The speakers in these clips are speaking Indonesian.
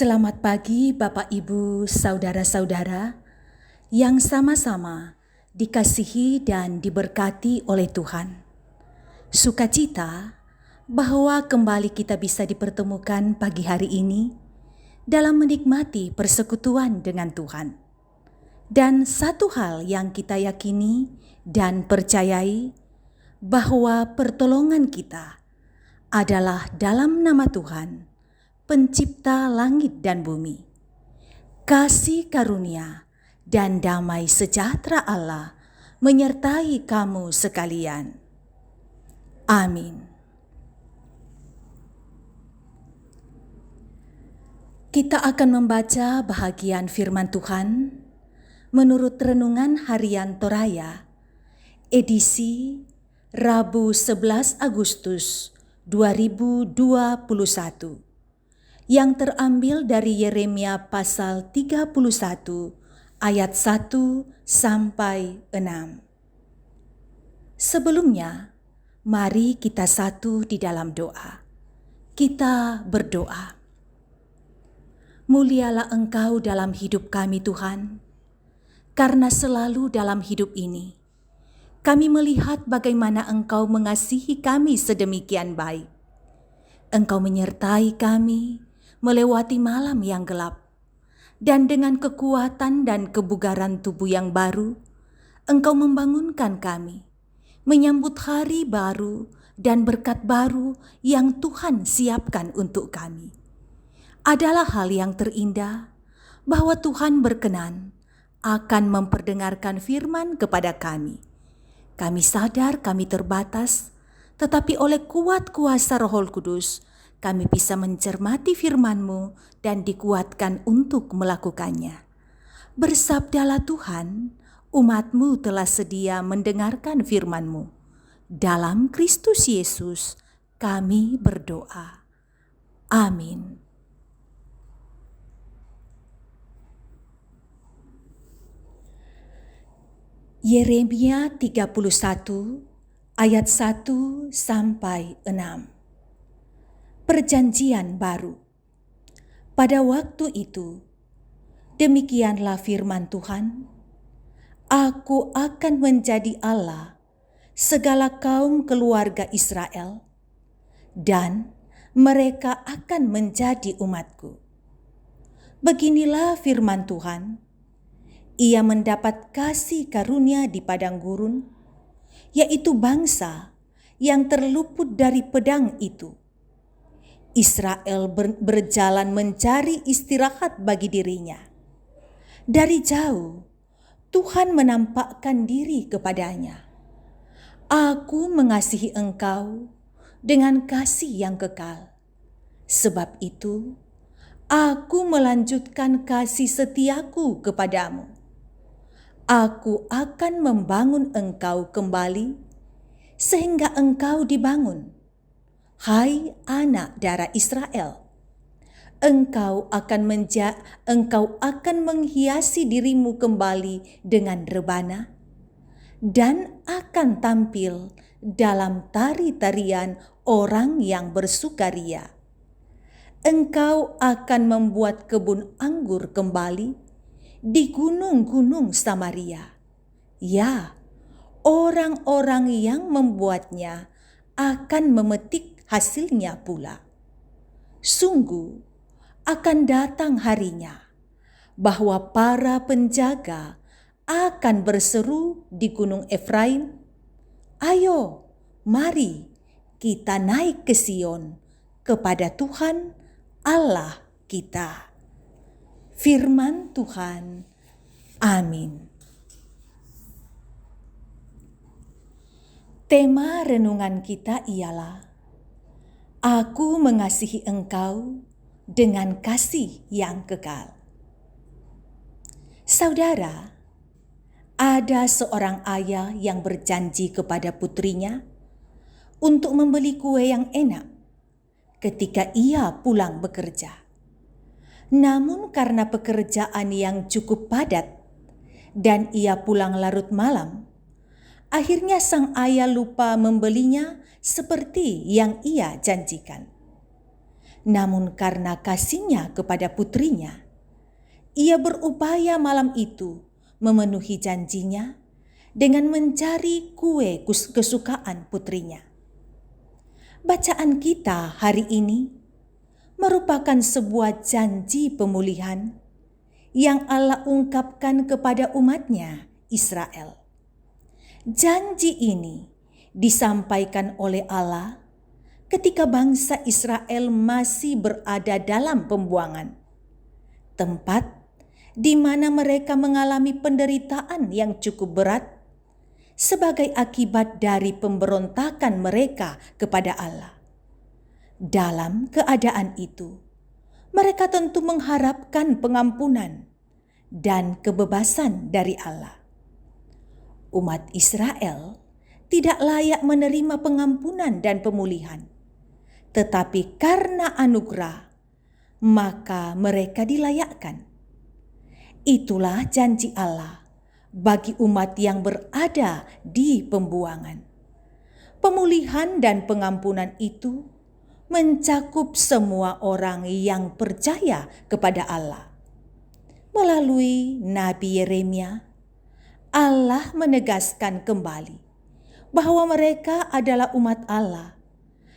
Selamat pagi Bapak Ibu, saudara-saudara yang sama-sama dikasihi dan diberkati oleh Tuhan. Sukacita bahwa kembali kita bisa dipertemukan pagi hari ini dalam menikmati persekutuan dengan Tuhan. Dan satu hal yang kita yakini dan percayai bahwa pertolongan kita adalah dalam nama Tuhan, Pencipta langit dan bumi. Kasih karunia dan damai sejahtera Allah menyertai kamu sekalian. Amin. Kita akan membaca bahagian firman Tuhan menurut Renungan Harian Toraya, edisi Rabu 11 Agustus 2021. Yang terambil dari Yeremia pasal 31 ayat 1 sampai 6. Sebelumnya, mari kita satu di dalam doa. Kita berdoa. Mulialah Engkau dalam hidup kami Tuhan, karena selalu dalam hidup ini kami melihat bagaimana Engkau mengasihi kami sedemikian baik. Engkau menyertai kami melewati malam yang gelap, dan dengan kekuatan dan kebugaran tubuh yang baru, Engkau membangunkan kami, menyambut hari baru dan berkat baru yang Tuhan siapkan untuk kami. Adalah hal yang terindah bahwa Tuhan berkenan akan memperdengarkan firman kepada kami. Kami sadar kami terbatas, tetapi oleh kuat kuasa Roh Kudus, kami bisa mencermati firman-Mu dan dikuatkan untuk melakukannya. Bersabdalah Tuhan, umat-Mu telah sedia mendengarkan firman-Mu. Dalam Kristus Yesus kami berdoa. Amin. Yeremia 31 ayat 1 sampai 6. Perjanjian baru. Pada waktu itu, demikianlah firman Tuhan, Aku akan menjadi Allah segala kaum keluarga Israel, dan mereka akan menjadi umatku. Beginilah firman Tuhan, Ia mendapat kasih karunia di padang gurun, yaitu bangsa yang terluput dari pedang itu. Israel berjalan mencari istirahat bagi dirinya. Dari jauh, Tuhan menampakkan diri kepadanya. Aku mengasihi engkau dengan kasih yang kekal. Sebab itu, aku melanjutkan kasih setiaku kepadamu. Aku akan membangun engkau kembali, sehingga engkau dibangun. Hai anak darah Israel, engkau akan menghiasi dirimu kembali dengan rebana dan akan tampil dalam tari-tarian orang yang bersukaria. Engkau akan membuat kebun anggur kembali di gunung-gunung Samaria. Ya, orang-orang yang membuatnya akan memetik hasilnya pula. Sungguh akan datang harinya bahwa para penjaga akan berseru di gunung Efraim, Ayo, mari kita naik ke Sion kepada Tuhan Allah kita. Firman Tuhan. Amin. Tema renungan kita ialah Aku mengasihi engkau dengan kasih yang kekal. Saudara, ada seorang ayah yang berjanji kepada putrinya untuk membeli kue yang enak ketika ia pulang bekerja. Namun karena pekerjaan yang cukup padat dan ia pulang larut malam, akhirnya sang ayah lupa membelinya seperti yang ia janjikan. Namun karena kasihnya kepada putrinya, ia berupaya malam itu memenuhi janjinya dengan mencari kue kesukaan putrinya. Bacaan kita hari ini merupakan sebuah janji pemulihan yang Allah ungkapkan kepada umatnya Israel. Janji ini disampaikan oleh Allah ketika bangsa Israel masih berada dalam pembuangan, tempat di mana mereka mengalami penderitaan yang cukup berat sebagai akibat dari pemberontakan mereka kepada Allah. Dalam keadaan itu, mereka tentu mengharapkan pengampunan dan kebebasan dari Allah. Umat Israel tidak layak menerima pengampunan dan pemulihan, tetapi karena anugerah, maka mereka dilayakkan. Itulah janji Allah bagi umat yang berada di pembuangan. Pemulihan dan pengampunan itu mencakup semua orang yang percaya kepada Allah. Melalui Nabi Yeremia, Allah menegaskan kembali bahwa mereka adalah umat Allah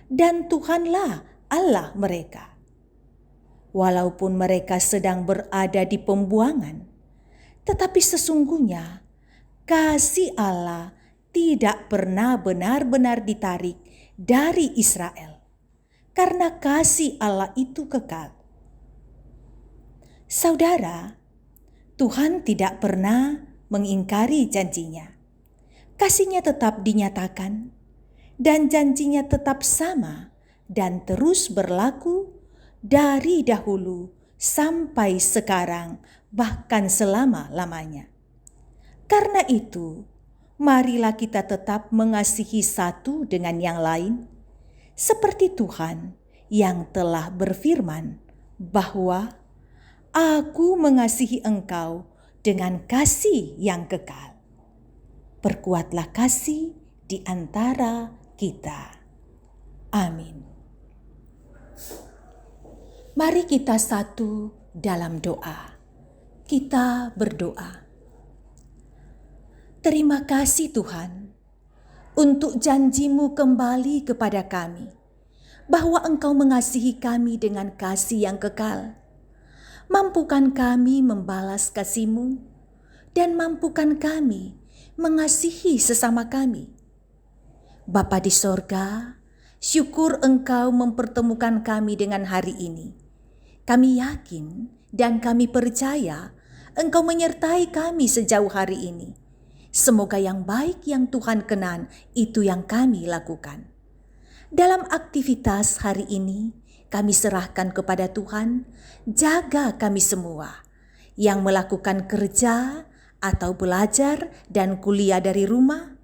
dan Tuhanlah Allah mereka. Walaupun mereka sedang berada di pembuangan, tetapi sesungguhnya kasih Allah tidak pernah benar-benar ditarik dari Israel, karena kasih Allah itu kekal. Saudara, Tuhan tidak pernah mengingkari janjinya. Kasih-Nya tetap dinyatakan dan janjinya tetap sama dan terus berlaku dari dahulu sampai sekarang, bahkan selama-lamanya. Karena itu, marilah kita tetap mengasihi satu dengan yang lain, seperti Tuhan yang telah berfirman bahwa Aku mengasihi engkau dengan kasih yang kekal. Perkuatlah kasih di antara kita. Amin. Mari kita satu dalam doa. Kita berdoa. Terima kasih Tuhan untuk janji-Mu kembali kepada kami, bahwa Engkau mengasihi kami dengan kasih yang kekal. Mampukan kami membalas kasih-Mu dan mampukan kami mengasihi sesama kami. Bapa di sorga, syukur Engkau mempertemukan kami dengan hari ini. Kami yakin dan kami percaya Engkau menyertai kami sejauh hari ini. Semoga yang baik yang Tuhan kenan itu yang kami lakukan. Dalam aktivitas hari ini, kami serahkan kepada Tuhan, jaga kami semua yang melakukan kerja atau belajar dan kuliah dari rumah,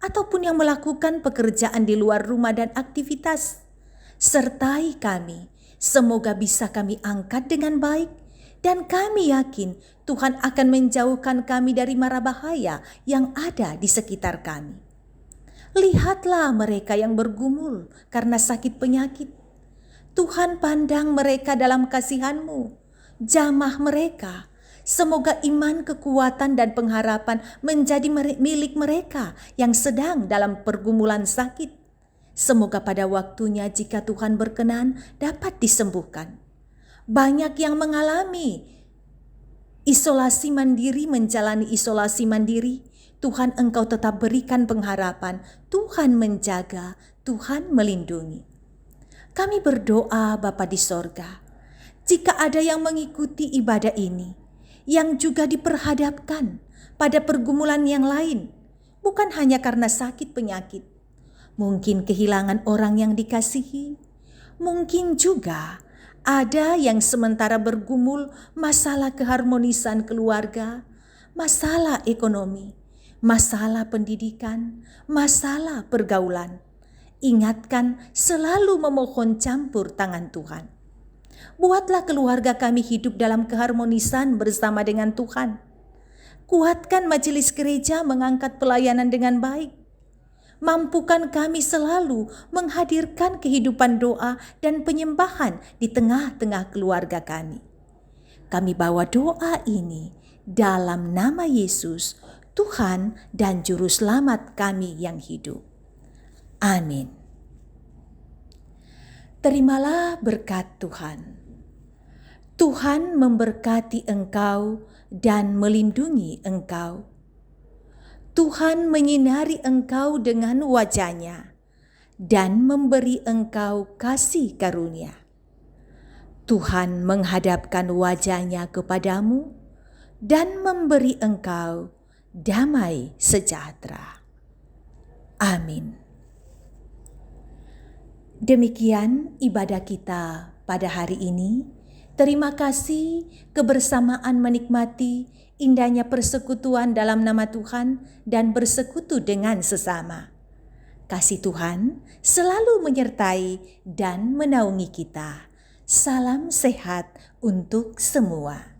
ataupun yang melakukan pekerjaan di luar rumah dan aktivitas. Sertai kami, semoga bisa kami angkat dengan baik, dan kami yakin Tuhan akan menjauhkan kami dari mara bahaya yang ada di sekitar kami. Lihatlah mereka yang bergumul karena sakit penyakit. Tuhan pandang mereka dalam kasihan-Mu, jamah mereka. Semoga iman, kekuatan, dan pengharapan menjadi milik mereka yang sedang dalam pergumulan sakit. Semoga pada waktunya jika Tuhan berkenan dapat disembuhkan. Banyak yang mengalami isolasi mandiri, menjalani isolasi mandiri. Tuhan Engkau tetap berikan pengharapan, Tuhan menjaga, Tuhan melindungi. Kami berdoa Bapa di sorga, jika ada yang mengikuti ibadah ini, yang juga diperhadapkan pada pergumulan yang lain, bukan hanya karena sakit penyakit, mungkin kehilangan orang yang dikasihi, mungkin juga ada yang sementara bergumul masalah keharmonisan keluarga, masalah ekonomi, masalah pendidikan, masalah pergaulan. Ingatkan selalu memohon campur tangan Tuhan. Buatlah keluarga kami hidup dalam keharmonisan bersama dengan Tuhan. Kuatkan majelis gereja mengangkat pelayanan dengan baik. Mampukan kami selalu menghadirkan kehidupan doa dan penyembahan di tengah-tengah keluarga kami. Kami bawa doa ini dalam nama Yesus, Tuhan dan Juru Selamat kami yang hidup. Amin. Terimalah berkat Tuhan. Tuhan memberkati engkau dan melindungi engkau. Tuhan menyinari engkau dengan wajah-Nya dan memberi engkau kasih karunia. Tuhan menghadapkan wajah-Nya kepadamu dan memberi engkau damai sejahtera. Amin. Demikian ibadah kita pada hari ini. Terima kasih kebersamaan menikmati indahnya persekutuan dalam nama Tuhan dan bersekutu dengan sesama. Kasih Tuhan selalu menyertai dan menaungi kita. Salam sehat untuk semua.